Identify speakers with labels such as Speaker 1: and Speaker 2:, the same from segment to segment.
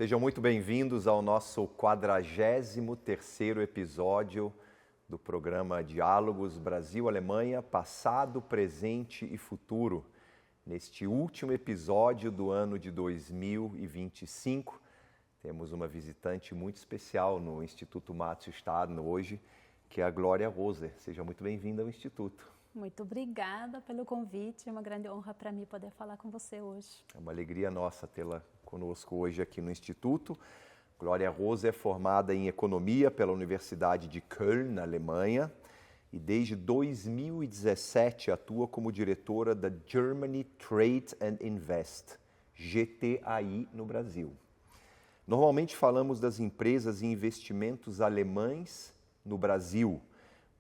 Speaker 1: Sejam muito bem-vindos ao nosso 43º episódio do programa Diálogos Brasil-Alemanha, Passado, Presente e Futuro. Neste último episódio do ano de 2025, temos uma visitante muito especial no Instituto Max Stadner hoje, que é a Glória Roser. Seja muito bem-vinda ao Instituto.
Speaker 2: Muito obrigada pelo convite, é uma grande honra para mim poder falar com você hoje.
Speaker 1: É uma alegria nossa tê-la conosco hoje aqui no Instituto. Glória Roser é formada em Economia pela Universidade de Köln, na Alemanha, e desde 2017 atua como diretora da Germany Trade and Invest, GTAI, no Brasil. Normalmente falamos das empresas e investimentos alemães no Brasil.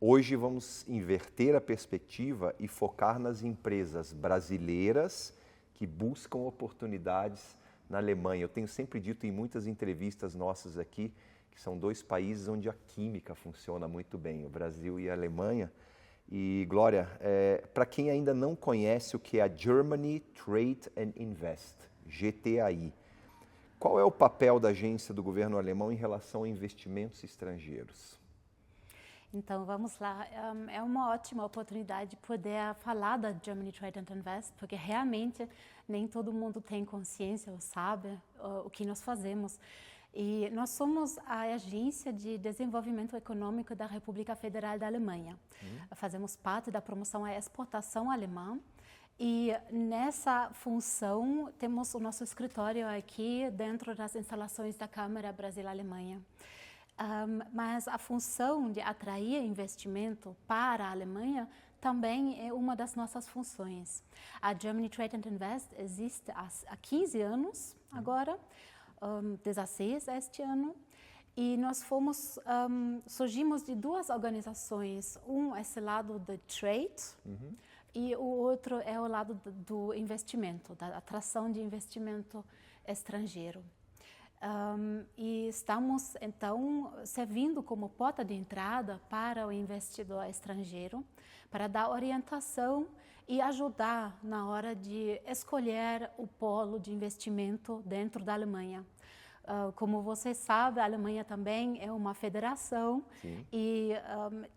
Speaker 1: Hoje vamos inverter a perspectiva e focar nas empresas brasileiras que buscam oportunidades na Alemanha. Eu tenho sempre dito em muitas entrevistas nossas aqui que são dois países onde a química funciona muito bem, o Brasil e a Alemanha. E, Glória, para quem ainda não conhece o que é a Germany Trade and Invest, GTAI, qual é o papel da agência do governo alemão em relação a investimentos estrangeiros?
Speaker 2: Então, vamos lá. É uma ótima oportunidade de poder falar da Germany Trade and Invest, porque realmente nem todo mundo tem consciência ou sabe o que nós fazemos. E nós somos a agência de desenvolvimento econômico da República Federal da Alemanha. Fazemos parte da promoção à exportação alemã. E nessa função temos o nosso escritório aqui dentro das instalações da Câmara Brasil-Alemanha. Mas a função de atrair investimento para a Alemanha também é uma das nossas funções. A Germany Trade and Invest existe há 15 anos agora, 16 este ano, e nós surgimos de duas organizações, esse lado do trade e o outro é o lado do investimento, da atração de investimento estrangeiro. E estamos, então, servindo como porta de entrada para o investidor estrangeiro, para dar orientação e ajudar na hora de escolher o polo de investimento dentro da Alemanha. Como você sabe, a Alemanha também é uma federação. Sim. E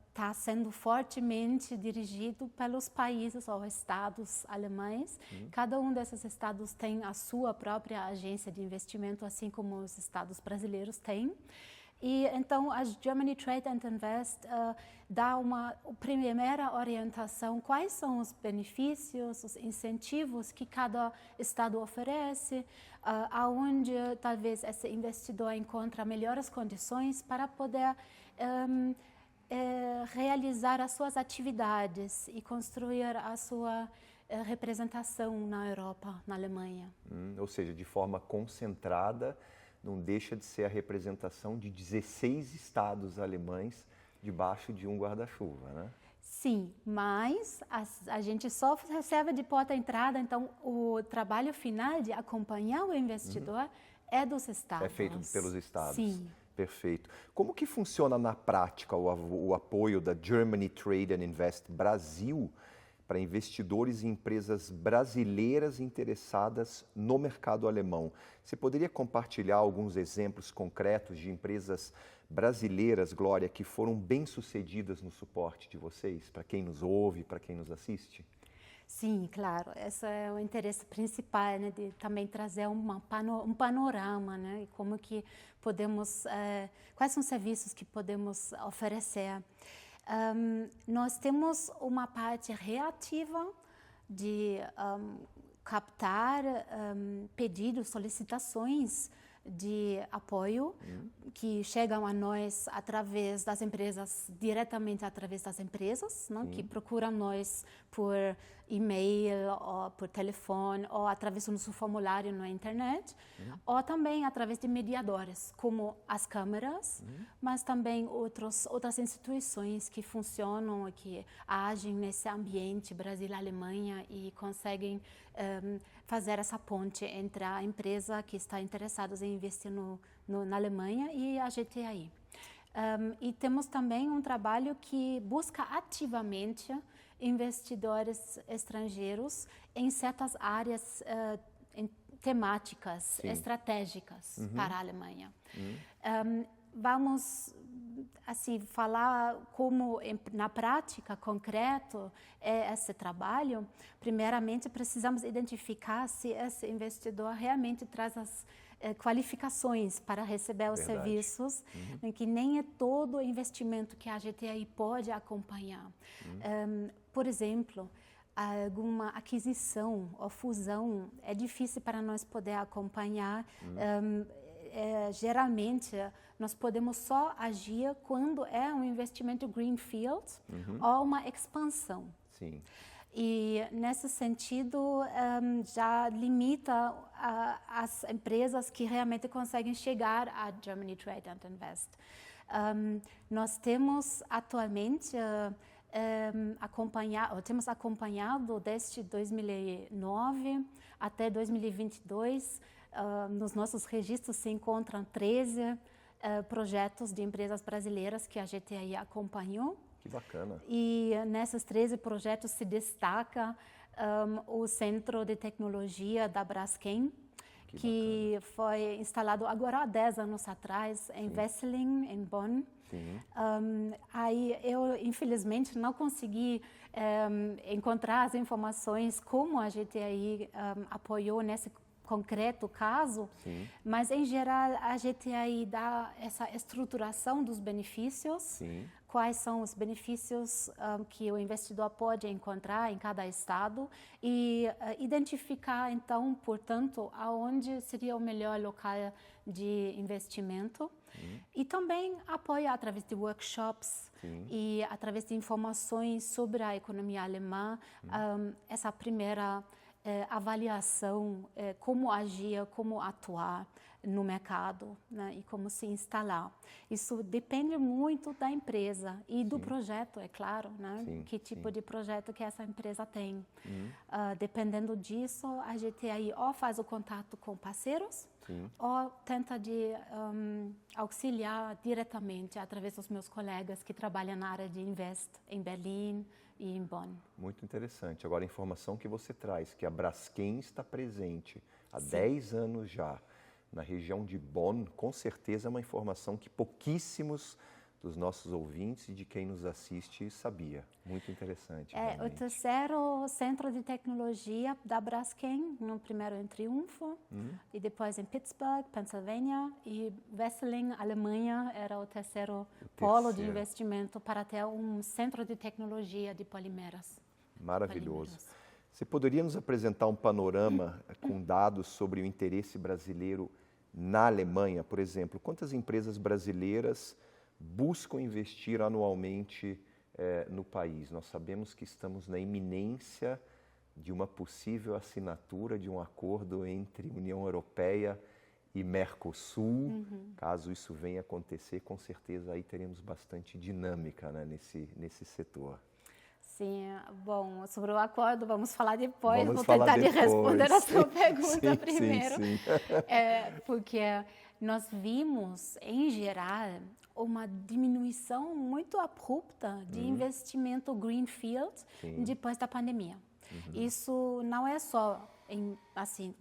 Speaker 2: está sendo fortemente dirigido pelos países ou estados alemães. Cada um desses estados tem a sua própria agência de investimento, assim como os estados brasileiros têm. E então a Germany Trade and Invest dá uma primeira orientação, quais são os benefícios, os incentivos que cada estado oferece, aonde talvez esse investidor encontra melhores condições para poder realizar as suas atividades e construir a sua representação na Europa, na Alemanha.
Speaker 1: Ou seja, de forma concentrada, não deixa de ser a representação de 16 estados alemães debaixo de um guarda-chuva, né?
Speaker 2: Sim, mas a gente só recebe de porta-entrada, então o trabalho final de acompanhar o investidor é dos estados.
Speaker 1: É feito pelos estados.
Speaker 2: Sim.
Speaker 1: Perfeito. Como que funciona na prática o apoio da Germany Trade and Invest Brasil para investidores e empresas brasileiras interessadas no mercado alemão? Você poderia compartilhar alguns exemplos concretos de empresas brasileiras, Glória, que foram bem-sucedidas no suporte de vocês, para quem nos ouve, para quem nos assiste?
Speaker 2: Sim, claro. Esse é o interesse principal, né, de também trazer um panorama, né, e como que podemos, quais são os serviços que podemos oferecer. Nós temos uma parte reativa de captar pedidos, solicitações de apoio que chegam a nós através das empresas, diretamente através das empresas, né, que procuram nós por e-mail, ou por telefone, ou através do nosso formulário na internet, ou também através de mediadores, como as câmaras, mas também outras instituições que funcionam, que agem nesse ambiente Brasil-Alemanha e conseguem fazer essa ponte entre a empresa que está interessada em investir na Alemanha e a GTAI. E temos também um trabalho que busca ativamente investidores estrangeiros em certas áreas temáticas estratégicas para a Alemanha. Vamos assim falar como na prática concreto é esse trabalho. Primeiramente precisamos identificar se esse investidor realmente traz as qualificações para receber os serviços, que nem é todo investimento que a GTI pode acompanhar. Por exemplo, alguma aquisição ou fusão é difícil para nós poder acompanhar. Geralmente, nós podemos só agir quando é um investimento greenfield ou uma expansão.
Speaker 1: Sim.
Speaker 2: E, nesse sentido, já limita as empresas que realmente conseguem chegar à Germany Trade and Invest. Nós temos atualmente temos acompanhado desde 2009 até 2022, nos nossos registros se encontram 13 projetos de empresas brasileiras que a GTI acompanhou.
Speaker 1: Que bacana.
Speaker 2: E nesses 13 projetos se destaca o Centro de Tecnologia da Braskem, que foi instalado agora há 10 anos atrás em Wesseling, em Bonn. Aí eu, infelizmente, não consegui encontrar as informações como a GTI apoiou nesse concreto caso, mas, em geral, a GTI dá essa estruturação dos benefícios, quais são os benefícios que o investidor pode encontrar em cada estado e identificar, então, portanto, aonde seria o melhor local de investimento. E também apoia através de workshops e através de informações sobre a economia alemã, essa primeira avaliação, como agir, como atuar no mercado, né, e como se instalar. Isso depende muito da empresa e do projeto, é claro, né? Que tipo de projeto que essa empresa tem. Dependendo disso, a GTI ou faz o contato com parceiros ou tenta de auxiliar diretamente através dos meus colegas que trabalham na área de Invest em Berlim e em Bonn.
Speaker 1: Muito interessante. Agora, a informação que você traz, que a Braskem está presente há 10 anos já na região de Bonn, com certeza é uma informação que pouquíssimos dos nossos ouvintes e de quem nos assiste sabia. Muito interessante.
Speaker 2: O terceiro centro de tecnologia da Braskem, no primeiro em Triunfo, e depois em Pittsburgh, Pensilvânia, e Wesseling, Alemanha, era o terceiro polo de investimento para ter um centro de tecnologia de polimeras.
Speaker 1: Maravilhoso. Você poderia nos apresentar um panorama com dados sobre o interesse brasileiro na Alemanha? Por exemplo, quantas empresas brasileiras buscam investir anualmente no país? Nós sabemos que estamos na iminência de uma possível assinatura de um acordo entre União Europeia e Mercosul. Caso isso venha acontecer, com certeza aí teremos bastante dinâmica, né, nesse setor.
Speaker 2: Sim, bom, sobre o acordo vamos falar depois, vou tentar de responder a sua pergunta primeiro.
Speaker 1: Sim.
Speaker 2: Porque nós vimos, em geral, uma diminuição muito abrupta de investimento greenfield depois da pandemia. Isso não é só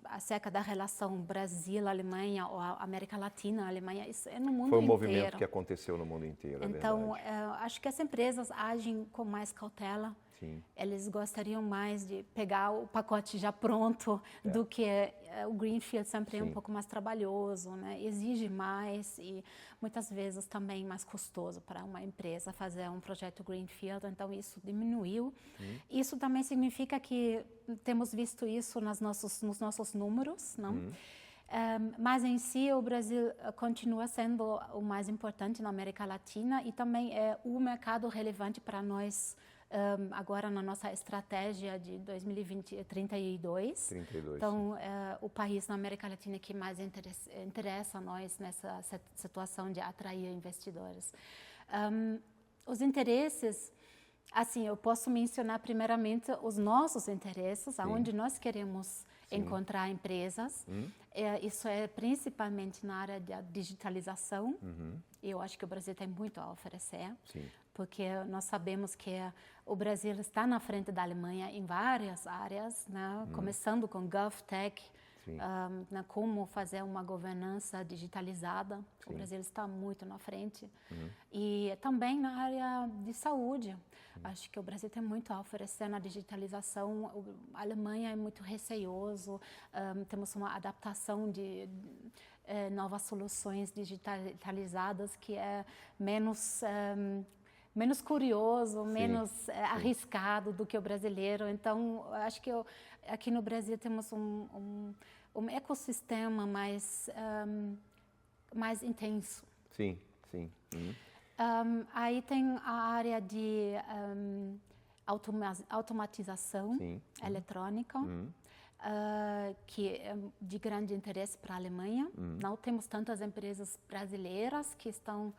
Speaker 2: acerca da relação Brasil-Alemanha ou América Latina-Alemanha, isso é no mundo inteiro.
Speaker 1: Foi um movimento que aconteceu no mundo inteiro,
Speaker 2: Então, acho que as empresas agem com mais cautela. Eles gostariam mais de pegar o pacote já pronto do que o greenfield sempre é um pouco mais trabalhoso, né? Exige mais e muitas vezes também mais custoso para uma empresa fazer um projeto greenfield, então isso diminuiu. Isso também significa que temos visto isso nos nossos números, não? Mas em si o Brasil continua sendo o mais importante na América Latina e também é o mercado relevante para nós agora na nossa estratégia de 2032. Então, o país na América Latina que mais interessa a nós nessa situação de atrair investidores. Os interesses, assim, eu posso mencionar primeiramente os nossos interesses, aonde nós queremos encontrar empresas. Isso é principalmente na área da digitalização. Eu acho que o Brasil tem muito a oferecer, porque nós sabemos que o Brasil está na frente da Alemanha em várias áreas, né? Começando com GovTech, como fazer uma governança digitalizada.
Speaker 1: Sim.
Speaker 2: O Brasil está muito na frente. E também na área de saúde. Acho que o Brasil tem muito a oferecer na digitalização. A Alemanha é muito receoso. Temos uma adaptação de novas soluções digitalizadas que é menos curioso, menos arriscado do que o brasileiro. Então, acho que aqui no Brasil temos um ecossistema mais intenso.
Speaker 1: Sim.
Speaker 2: Aí tem a área de automatização eletrônica, que é de grande interesse para a Alemanha. Não temos tantas empresas brasileiras que estão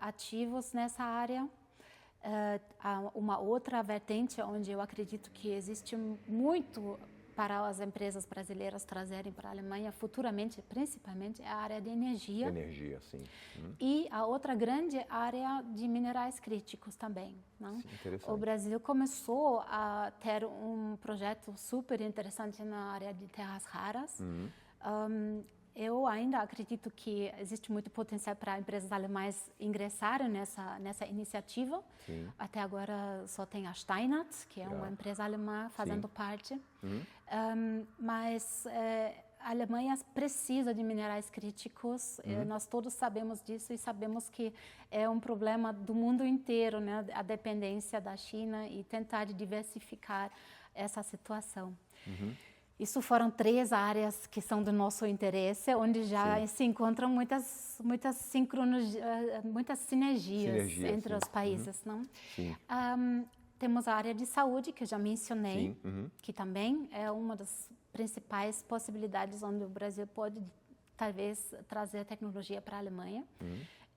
Speaker 2: ativos nessa área. Há uma outra vertente onde eu acredito que existe muito para as empresas brasileiras trazerem para a Alemanha futuramente, principalmente, é a área de energia.
Speaker 1: Energia, sim.
Speaker 2: E a outra grande área de minerais críticos também. Não?
Speaker 1: Sim, interessante.
Speaker 2: O Brasil começou a ter um projeto super interessante na área de terras raras. Eu ainda acredito que existe muito potencial para empresas alemãs ingressarem nessa iniciativa.
Speaker 1: Sim.
Speaker 2: Até agora só tem a Steinert, que é uma empresa alemã fazendo parte. Mas a Alemanha precisa de minerais críticos. Nós todos sabemos disso e sabemos que é um problema do mundo inteiro, né? A dependência da China e tentar diversificar essa situação. Isso foram 3 áreas que são do nosso interesse, onde já se encontram muitas sinergias entre os países, não?
Speaker 1: Sim.
Speaker 2: Temos a área de saúde, que eu já mencionei, que também é uma das principais possibilidades onde o Brasil pode, talvez, trazer tecnologia para a Alemanha.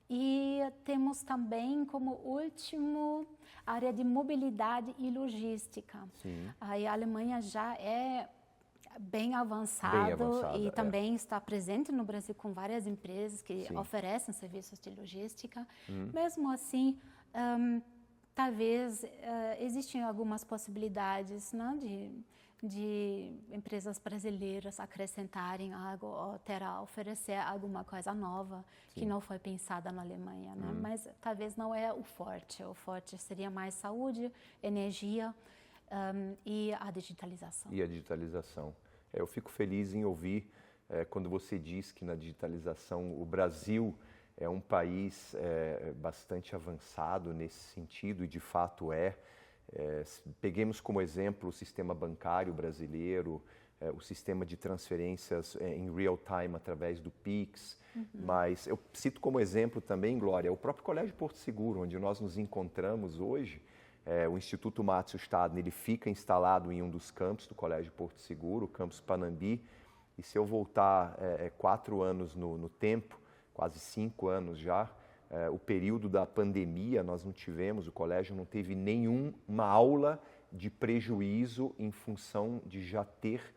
Speaker 2: E temos também, como último, a área de mobilidade e logística. Aí a Alemanha já é bem avançada e também está presente no Brasil com várias empresas que oferecem serviços de logística. Mesmo assim, talvez existem algumas possibilidades, né, de empresas brasileiras acrescentarem algo ou ter a oferecer alguma coisa nova que não foi pensada na Alemanha, né? Mas talvez não é o forte. O forte seria mais saúde, energia e a digitalização.
Speaker 1: Eu fico feliz em ouvir quando você diz que na digitalização o Brasil é um país bastante avançado nesse sentido, e de fato peguemos como exemplo o sistema bancário brasileiro, o sistema de transferências em real time através do Pix, mas eu cito como exemplo também, Glória, o próprio Colégio Porto Seguro, onde nós nos encontramos hoje. O Instituto Márcio Stadner, ele fica instalado em um dos campos do Colégio Porto Seguro, o campus Panambi, e se eu voltar 4 anos no tempo, quase 5 anos já, o período da pandemia nós não tivemos, o colégio não teve nenhuma aula de prejuízo em função de já ter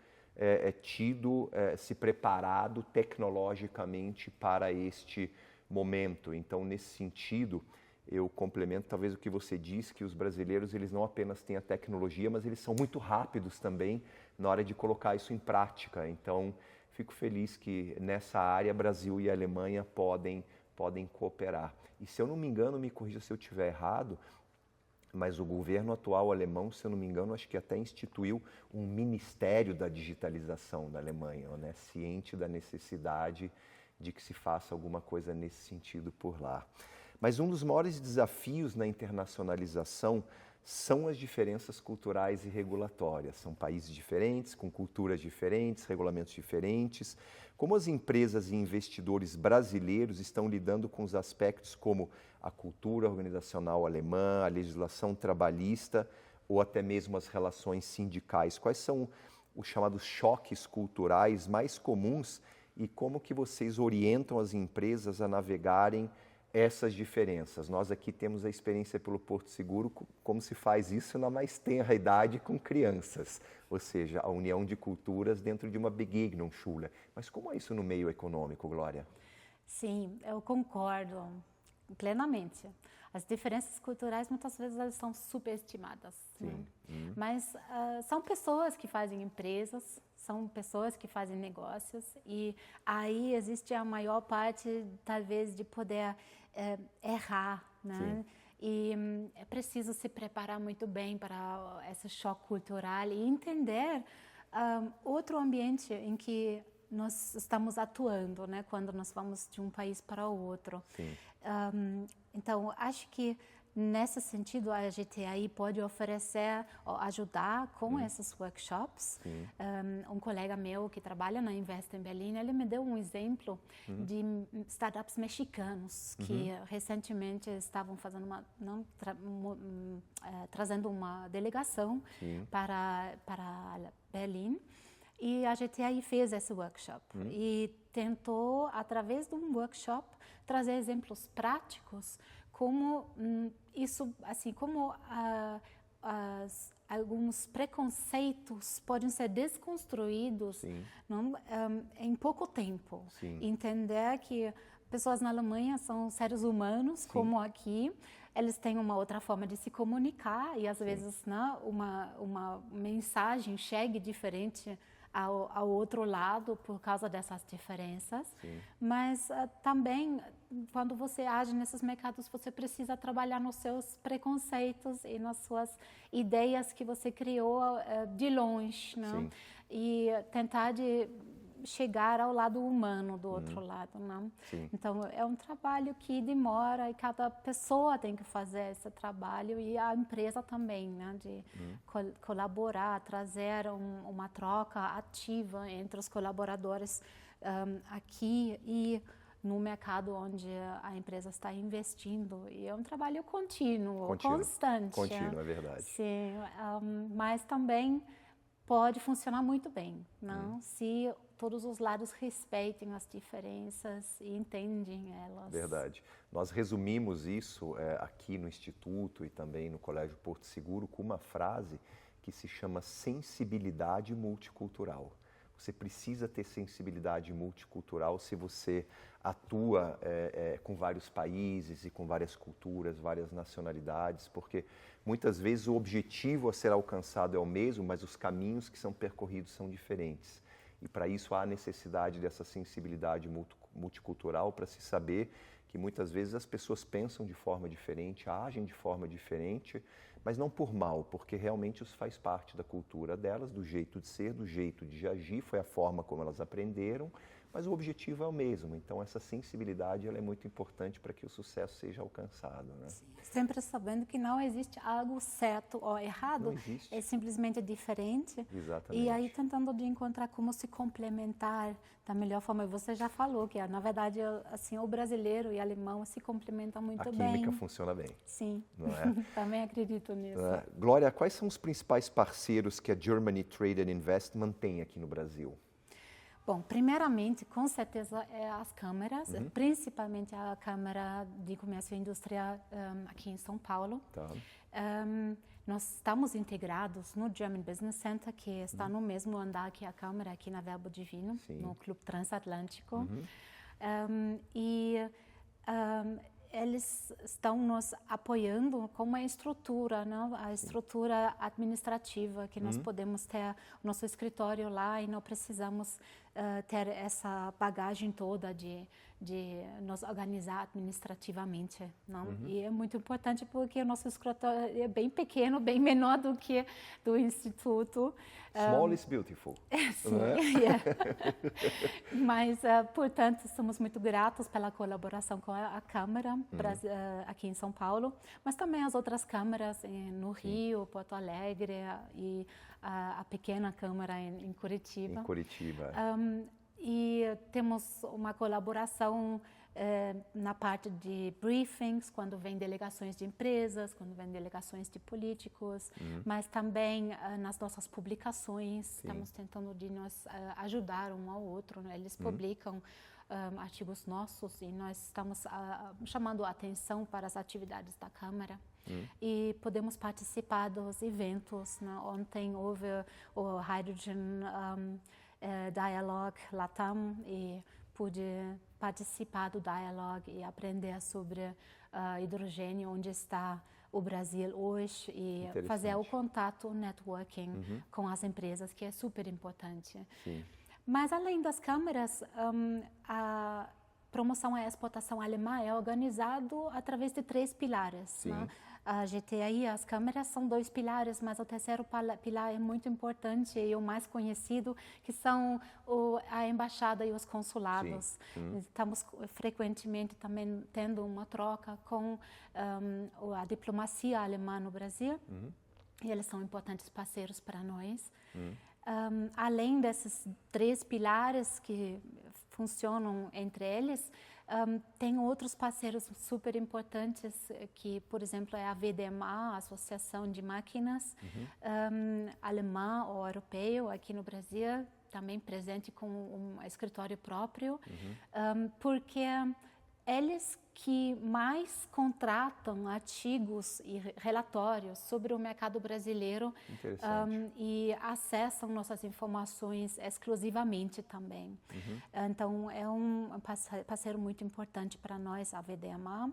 Speaker 1: se preparado tecnologicamente para este momento. Então, nesse sentido, eu complemento talvez o que você disse, que os brasileiros eles não apenas têm a tecnologia, mas eles são muito rápidos também na hora de colocar isso em prática. Então, fico feliz que nessa área Brasil e Alemanha podem cooperar. E se eu não me engano, me corrija se eu estiver errado, mas o governo atual alemão, se eu não me engano, acho que até instituiu um Ministério da Digitalização da Alemanha, né? Ciente da necessidade de que se faça alguma coisa nesse sentido por lá. Mas um dos maiores desafios na internacionalização são as diferenças culturais e regulatórias. São países diferentes, com culturas diferentes, regulamentos diferentes. Como as empresas e investidores brasileiros estão lidando com os aspectos como a cultura organizacional alemã, a legislação trabalhista ou até mesmo as relações sindicais? Quais são os chamados choques culturais mais comuns e como que vocês orientam as empresas a navegarem essas diferenças? Nós aqui temos a experiência pelo Porto Seguro, como se faz isso na mais tenra idade com crianças, ou seja, a união de culturas dentro de uma Begegnungsschule. Mas como é isso no meio econômico, Glória?
Speaker 2: Sim, eu concordo. plenamente. As diferenças culturais, muitas vezes, elas são subestimadas. Né? Mas são pessoas que fazem empresas, são pessoas que fazem negócios, e aí existe a maior parte, talvez, de poder errar, né? E é preciso se preparar muito bem para esse choque cultural e entender outro ambiente em que nós estamos atuando, né, quando nós vamos de um país para o outro. Então, acho que nesse sentido a GTAI pode oferecer, ajudar com esses workshops. Um colega meu que trabalha na Invest em Berlim, ele me deu um exemplo de startups mexicanos que recentemente estavam fazendo trazendo uma delegação para Berlim. E a GTAI fez esse workshop e tentou, através de um workshop, trazer exemplos práticos como isso, assim, como alguns preconceitos podem ser desconstruídos em pouco tempo. Entender que pessoas na Alemanha são seres humanos, como aqui. Eles têm uma outra forma de se comunicar e, às vezes, né, uma mensagem chega diferente ao outro lado por causa dessas diferenças. Mas também, quando você age nesses mercados, você precisa trabalhar nos seus preconceitos e nas suas ideias que você criou de longe, né? E tentar chegar ao lado humano do outro lado, né? Então, é um trabalho que demora e cada pessoa tem que fazer esse trabalho e a empresa também, né? De colaborar, trazer uma troca ativa entre os colaboradores aqui e no mercado onde a empresa está investindo. E é um trabalho contínuo. Constante.
Speaker 1: Contínuo, é verdade.
Speaker 2: Sim, mas também pode funcionar muito bem, não? Se todos os lados respeitem as diferenças e entendem elas.
Speaker 1: Verdade. Nós resumimos isso aqui no Instituto e também no Colégio Porto Seguro com uma frase que se chama sensibilidade multicultural. Você precisa ter sensibilidade multicultural se você atua com vários países e com várias culturas, várias nacionalidades, porque muitas vezes o objetivo a ser alcançado é o mesmo, mas os caminhos que são percorridos são diferentes. E para isso há a necessidade dessa sensibilidade multicultural para se saber que muitas vezes as pessoas pensam de forma diferente, agem de forma diferente, mas não por mal, porque realmente isso faz parte da cultura delas, do jeito de ser, do jeito de agir, foi a forma como elas aprenderam, mas o objetivo é o mesmo. Então, essa sensibilidade ela é muito importante para que o sucesso seja alcançado, né?
Speaker 2: Sim. Sempre sabendo que não existe algo certo ou errado,
Speaker 1: não existe.
Speaker 2: É simplesmente diferente.
Speaker 1: Exatamente.
Speaker 2: E aí tentando de encontrar como se complementar da melhor forma. Você já falou que, na verdade, assim, o brasileiro e o alemão se complementam muito bem.
Speaker 1: A química funciona bem.
Speaker 2: Sim,
Speaker 1: não é?
Speaker 2: Também acredito nisso.
Speaker 1: Glória, quais são os principais parceiros que a Germany Trade and Investment tem aqui no Brasil?
Speaker 2: Bom, primeiramente, com certeza, as câmaras, principalmente a Câmara de Comércio e Indústria aqui em São Paulo.
Speaker 1: Tá.
Speaker 2: Nós estamos integrados no German Business Center, que está no mesmo andar que a Câmara, aqui na Verbo Divino, no Clube Transatlântico. Eles estão nos apoiando com uma estrutura, né? A estrutura administrativa, que nós podemos ter o nosso escritório lá e não precisamos ter essa bagagem toda de nos organizar administrativamente, não? E é muito importante porque o nosso escritório é bem pequeno, bem menor do que do Instituto.
Speaker 1: Small is beautiful.
Speaker 2: Sim, mas, portanto, somos muito gratos pela colaboração com a Câmara aqui em São Paulo, mas também as outras câmaras no Rio, Porto Alegre e a pequena Câmara em Curitiba.
Speaker 1: Em Curitiba.
Speaker 2: E temos uma colaboração na parte de briefings, quando vem delegações de empresas, quando vem delegações de políticos, mas também nas nossas publicações. Estamos tentando de nos ajudar um ao outro, né? Eles publicam artigos nossos e nós estamos chamando a atenção para as atividades da Câmara. E podemos participar dos eventos, né? Ontem houve o Hydrogen Dialogue Latam e pude participar do Dialogue e aprender sobre hidrogênio, onde está o Brasil hoje, e fazer o contato, o networking com as empresas, que é super importante.
Speaker 1: Sim.
Speaker 2: Mas além das câmeras, a promoção e exportação alemã é organizado através de 3 pilares. Né? A GTI, as câmeras são 2 pilares, mas o terceiro pilar é muito importante e o mais conhecido, que são a embaixada e os consulados. Estamos frequentemente também tendo uma troca com a diplomacia alemã no Brasil, e eles são importantes parceiros para nós. Além desses 3 pilares que funcionam entre eles, tem outros parceiros super importantes, que, por exemplo, é a VDMA, a Associação de Máquinas alemã ou europeu, aqui no Brasil, também presente com um escritório próprio, porque eles que mais contratam artigos e relatórios sobre o mercado brasileiro e acessam nossas informações exclusivamente também. Então, é um parceiro muito importante para nós, a VDMA.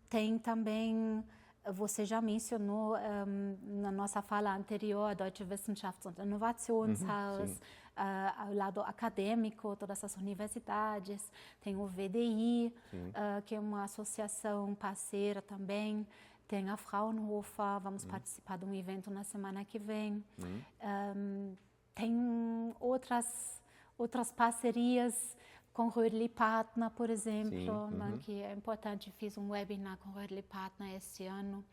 Speaker 2: Tem também, você já mencionou na nossa fala anterior, a Deutsche Wissenschafts- und Innovationshaus, ao lado acadêmico, todas as universidades, tem o VDI, que é uma associação parceira também, tem a Fraunhofer, vamos participar de um evento na semana que vem, tem outras parcerias com Rödl & Partner, por exemplo, né, que é importante, fiz um webinar com Rödl & Partner este ano.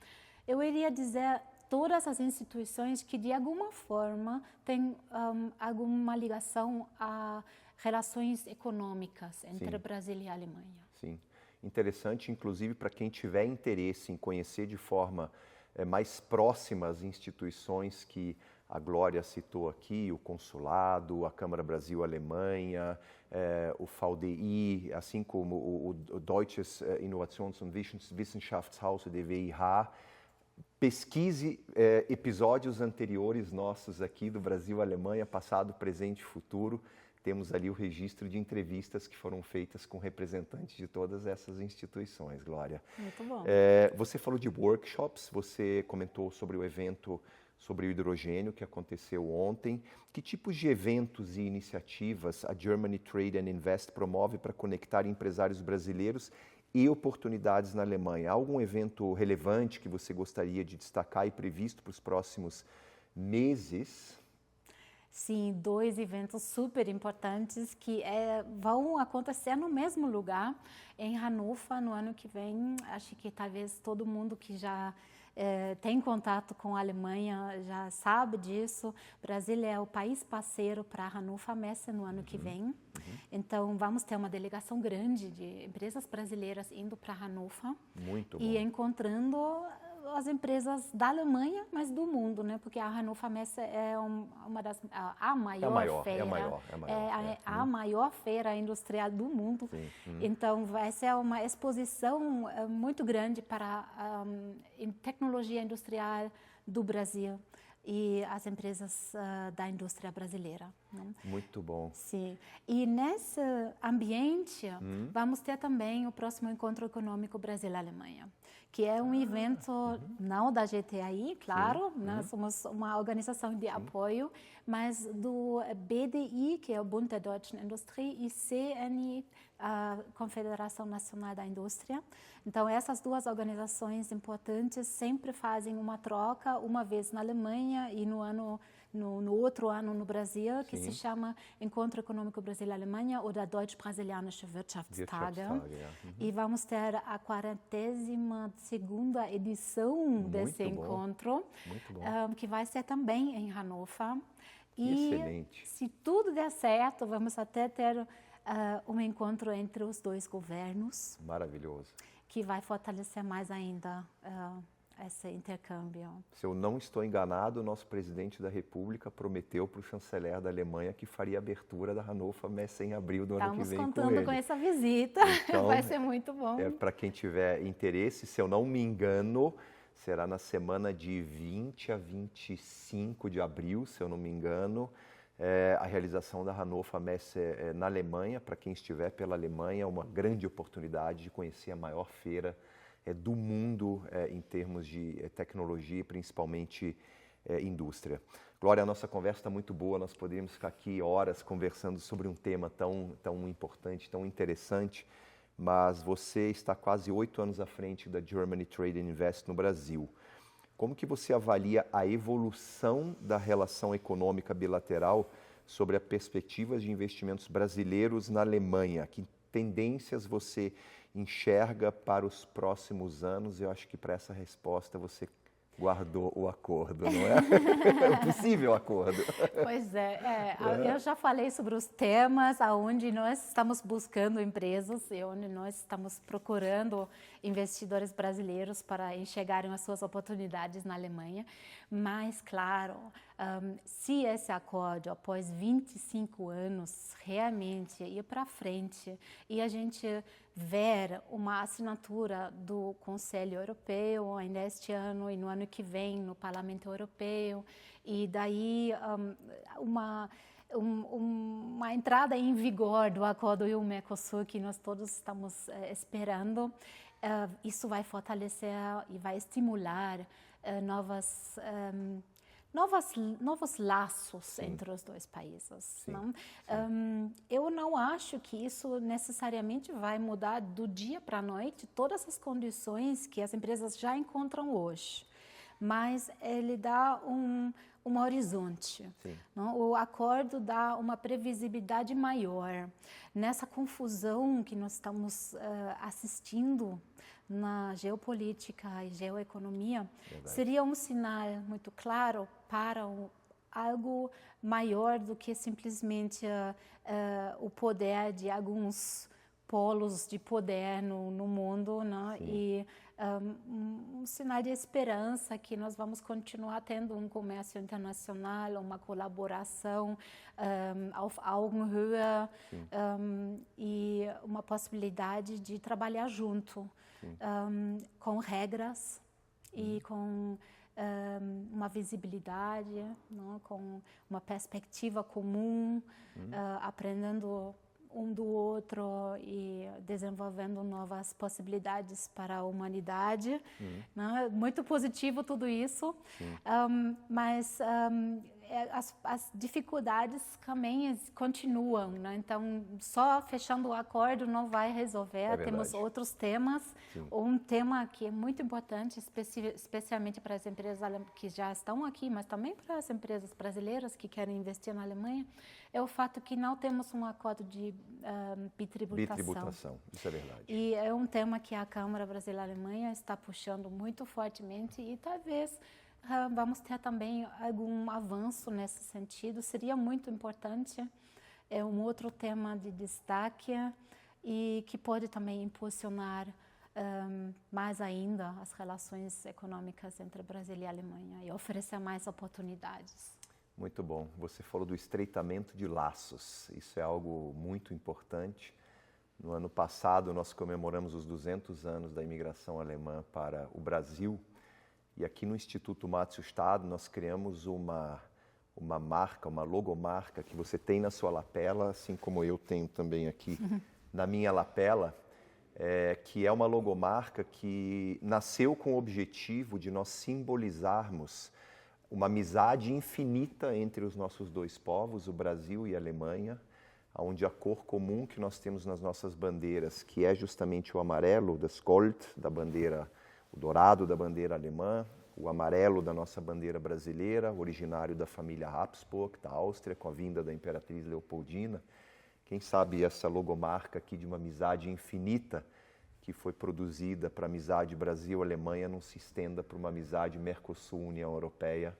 Speaker 2: Eu iria dizer todas as instituições que, de alguma forma, têm alguma ligação a relações econômicas entre Brasil e Alemanha.
Speaker 1: Sim, interessante, inclusive, para quem tiver interesse em conhecer de forma mais próxima as instituições que a Glória citou aqui, o Consulado, a Câmara Brasil-Alemanha, o VDI, assim como o Deutsches Innovations- und Wissenschaftshaus, o DWIH. Pesquise episódios anteriores nossos aqui do Brasil-Alemanha, passado, presente e futuro. Temos ali o registro de entrevistas que foram feitas com representantes de todas essas instituições, Glória.
Speaker 2: Muito bom.
Speaker 1: Você falou de workshops, você comentou sobre o evento sobre o hidrogênio que aconteceu ontem. Que tipos de eventos e iniciativas a Germany Trade and Invest promove para conectar empresários brasileiros e oportunidades na Alemanha? Há algum evento relevante que você gostaria de destacar e previsto para os próximos meses?
Speaker 2: Sim, 2 eventos super importantes que vão acontecer no mesmo lugar, em Hannover, no ano que vem. Acho que talvez todo mundo que já tem contato com a Alemanha já sabe disso. O Brasil é o país parceiro para a Hannover Messe no ano que vem. Então, vamos ter uma delegação grande de empresas brasileiras indo para Hannover.
Speaker 1: Muito bom.
Speaker 2: E encontrando as empresas da Alemanha, mas do mundo, né? Porque a Hannover Messe é a maior feira. A maior feira industrial do mundo. Então, vai ser uma exposição muito grande para a tecnologia industrial do Brasil e as empresas da indústria brasileira. Né?
Speaker 1: Muito bom.
Speaker 2: Sim. E nesse ambiente, vamos ter também o próximo Encontro Econômico Brasil-Alemanha, que é um evento não da GTI, claro, nós somos uma organização de apoio, mas do BDI, que é o Bund der Deutschen Industrie, e CNI, a Confederação Nacional da Indústria. Então, essas 2 organizações importantes sempre fazem uma troca, uma vez na Alemanha e no outro ano no Brasil, que se chama Encontro Econômico Brasil-Alemanha ou da Deutsch-Brasilianische Wirtschaftstage. E vamos ter a 42ª edição desse encontro, que vai ser também em Hannover. E
Speaker 1: excelente.
Speaker 2: Se tudo der certo, vamos até ter um encontro entre os 2 governos.
Speaker 1: Maravilhoso.
Speaker 2: Que vai fortalecer mais ainda esse intercâmbio.
Speaker 1: Se eu não estou enganado, o nosso presidente da República prometeu para o chanceler da Alemanha que faria a abertura da Hannover Messe em abril do ano que vem com ele.
Speaker 2: Estamos contando com essa visita, então, vai ser muito bom.
Speaker 1: Para quem tiver interesse, se eu não me engano, será na semana de 20 a 25 de abril, se eu não me engano. a realização da Hannover Messe na Alemanha. Para quem estiver pela Alemanha, é uma grande oportunidade de conhecer a maior feira do mundo em termos de tecnologia e principalmente indústria. Glória, a nossa conversa está muito boa, nós poderíamos ficar aqui horas conversando sobre um tema tão importante, tão interessante, mas você está quase 8 anos à frente da Germany Trade and Invest no Brasil. Como que você avalia a evolução da relação econômica bilateral sobre as perspectivas de investimentos brasileiros na Alemanha? Que tendências você enxerga para os próximos anos? Eu acho que para essa resposta você guardou o acordo, não é? O possível acordo.
Speaker 2: Pois eu já falei sobre os temas aonde nós estamos buscando empresas e onde nós estamos procurando investidores brasileiros para enxergarem as suas oportunidades na Alemanha. Mas, claro, se esse acordo, após 25 anos, realmente ir para frente e a gente ver uma assinatura do Conselho Europeu ainda este ano e no ano que vem no Parlamento Europeu, e daí uma entrada em vigor do acordo EU-Mercosul que nós todos estamos esperando, isso vai fortalecer e vai estimular novos laços entre os dois países. Não? Eu não acho que isso necessariamente vai mudar do dia para a noite todas as condições que as empresas já encontram hoje, mas ele dá um horizonte. Não? O acordo dá uma previsibilidade maior. Nessa confusão que nós estamos assistindo na geopolítica e geoeconomia, seria um sinal muito claro para algo maior do que simplesmente o poder de alguns polos de poder no mundo, né? E um sinal de esperança que nós vamos continuar tendo um comércio internacional, uma colaboração auf Augenhöhe e uma possibilidade de trabalhar junto, com regras e com uma visibilidade, não? Com uma perspectiva comum, aprendendo um do outro e desenvolvendo novas possibilidades para a humanidade. Né? Muito positivo tudo isso, mas as dificuldades também continuam. Né? Então, só fechando o acordo não vai resolver. Temos outros temas. Um tema que é muito importante, especialmente para as empresas que já estão aqui, mas também para as empresas brasileiras que querem investir na Alemanha, é o fato que não temos um acordo de bitributação.
Speaker 1: Bitributação, isso é verdade.
Speaker 2: E é um tema que a Câmara Brasileira-Alemanha está puxando muito fortemente e talvez vamos ter também algum avanço nesse sentido. Seria muito importante. É um outro tema de destaque e que pode também impulsionar mais ainda as relações econômicas entre Brasil e Alemanha e oferecer mais oportunidades.
Speaker 1: Muito bom. Você falou do estreitamento de laços. Isso é algo muito importante. No ano passado, nós comemoramos os 200 anos da imigração alemã para o Brasil. E aqui no Instituto Matsushita, nós criamos uma marca, uma logomarca que você tem na sua lapela, assim como eu tenho também aqui na minha lapela, que é uma logomarca que nasceu com o objetivo de nós simbolizarmos uma amizade infinita entre os nossos dois povos, o Brasil e a Alemanha, onde a cor comum que nós temos nas nossas bandeiras, que é justamente o amarelo, das Gold, da bandeira, o dourado da bandeira alemã, o amarelo da nossa bandeira brasileira, originário da família Habsburg, da Áustria, com a vinda da Imperatriz Leopoldina. Quem sabe essa logomarca aqui de uma amizade infinita, que foi produzida para a amizade Brasil-Alemanha, não se estenda para uma amizade Mercosul-União Europeia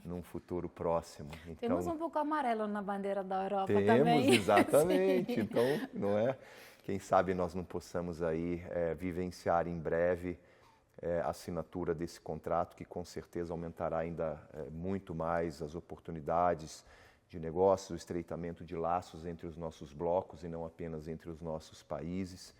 Speaker 1: num futuro próximo. Então,
Speaker 2: temos um pouco amarelo na bandeira da Europa
Speaker 1: também.
Speaker 2: Temos,
Speaker 1: exatamente. Então, não é? Quem sabe nós não possamos aí vivenciar em breve a assinatura desse contrato, que com certeza aumentará ainda muito mais as oportunidades de negócios, o estreitamento de laços entre os nossos blocos e não apenas entre os nossos países.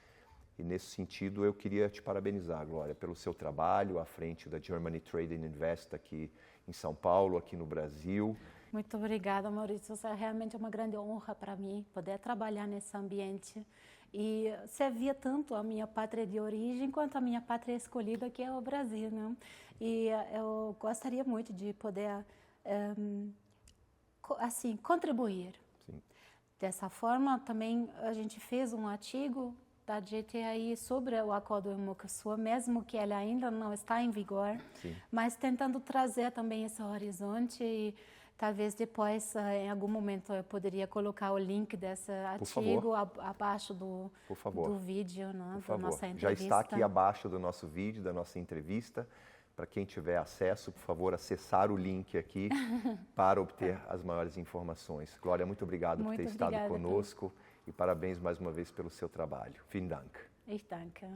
Speaker 1: E nesse sentido, eu queria te parabenizar, Glória, pelo seu trabalho à frente da Germany Trade and Invest aqui em São Paulo, aqui no Brasil,
Speaker 2: Muito obrigada, Maurício. É realmente uma grande honra para mim poder trabalhar nesse ambiente e servir tanto a minha pátria de origem quanto a minha pátria escolhida, que é o Brasil, né? E eu gostaria muito de poder, assim, contribuir.
Speaker 1: Sim.
Speaker 2: Dessa forma, também a gente fez um artigo da GTAI sobre o Acordo do Mercosul, mesmo que ele ainda não está em vigor,
Speaker 1: Sim.
Speaker 2: mas tentando trazer também esse horizonte e talvez depois, em algum momento, eu poderia colocar o link desse artigo abaixo do vídeo, né, da nossa entrevista.
Speaker 1: Já está aqui abaixo do nosso vídeo, da nossa entrevista. Para quem tiver acesso, por favor, acessar o link aqui para obter as maiores informações. Glória, muito obrigado por ter estado conosco e parabéns mais uma vez pelo seu trabalho. Vielen Dank.
Speaker 2: Ich danke.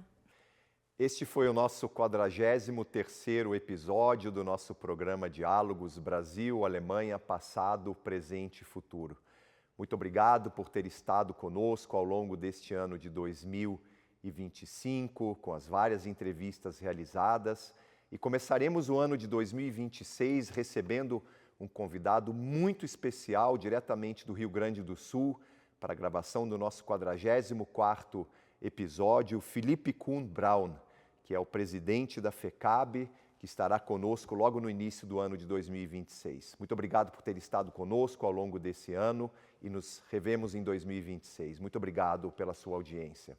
Speaker 1: Este foi o nosso 43º episódio do nosso programa Diálogos Brasil-Alemanha, Passado, Presente e Futuro. Muito obrigado por ter estado conosco ao longo deste ano de 2025, com as várias entrevistas realizadas. E começaremos o ano de 2026 recebendo um convidado muito especial, diretamente do Rio Grande do Sul, para a gravação do nosso 44º episódio, Felipe Kuhn Braun, que é o presidente da FECAB, que estará conosco logo no início do ano de 2026. Muito obrigado por ter estado conosco ao longo desse ano e nos revemos em 2026. Muito obrigado pela sua audiência.